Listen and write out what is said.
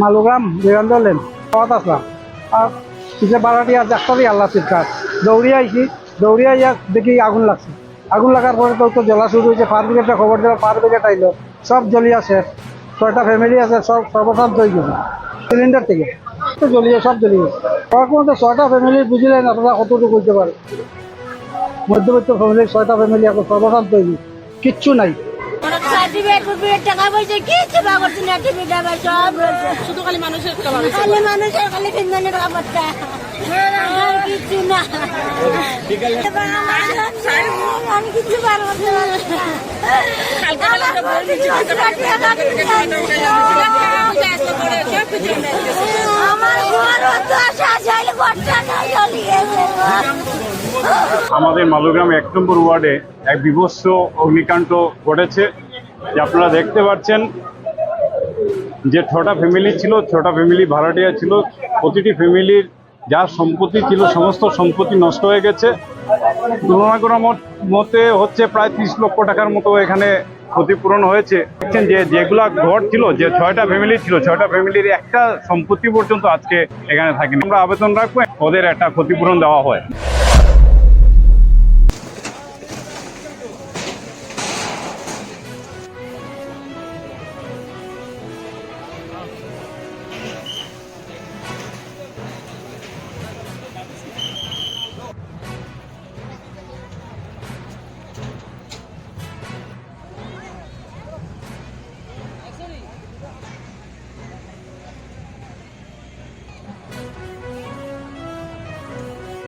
Malugram বিরন্দ lane পাওয়াত আসলাম আর পিছিয়ে বাড়াটি আর ডাক্তারই আল্লাহ চিৎকার দৌড়িয়ে আইছি দৌড়িয়ে আইয়া দেখি আগুন লাগছে আগুন লাগার পরে তো জ্বলা শুরু হয়েছে ফায়ার ব্রিগেডটা খবর দিল ফায়ার ব্রিগেড আইলো সব জ্বলিয়ে শেষ 6টা ফ্যামিলি আছে সব সর্বশান্ত হয়ে গেছে সিলিন্ডার থেকে তো জ্বলিয়ে সব জ্বলিয়ে সবার মধ্যে 6টা ফ্যামিলি বুঝলেন আপনারা কতটুকু করতে পারে মধ্যবিত্ত ফ্যামিলির 6টা ফ্যামিলি এখন সর্বশান্ত হয়ে গেছে কিচ্ছু নাই টাকা পয়সা কি সেবা করছি না টিভি টাকা সব শুধু খালি মানুষের খালি ফিনমানের টাকা পয়সা কিছু না আমি কিছু পারবো আমাদের মালুগ্রাম 1 নম্বর ওয়ার্ডে এক বিভৎস অগ্নিকাণ্ড ঘটেছে যে আপনারা দেখতে পাচ্ছেন যে 6টা ফ্যামিলি ছিল 6টা ফ্যামিলি ভাড়াটিয়া ছিল প্রতিটি ফ্যামিলির যা সম্পত্তি ছিল সমস্ত সম্পত্তি নষ্ট হয়ে গেছে তুলনা করার মতে হচ্ছে প্রায় 30 লক্ষ টাকার মতো এখানে ক্ষতিপূরণ হয়েছে। দেখছেন যে যেগুলা ঘর ছিল যে 6টা ফ্যামিলি ছিল 6টা ফ্যামিলির একটা সম্পত্তি পর্যন্ত আজকে এখানে থাকেনি। আমরা আবেদন রাখবো ওদের একটা ক্ষতিপূরণ দেওয়া হয়।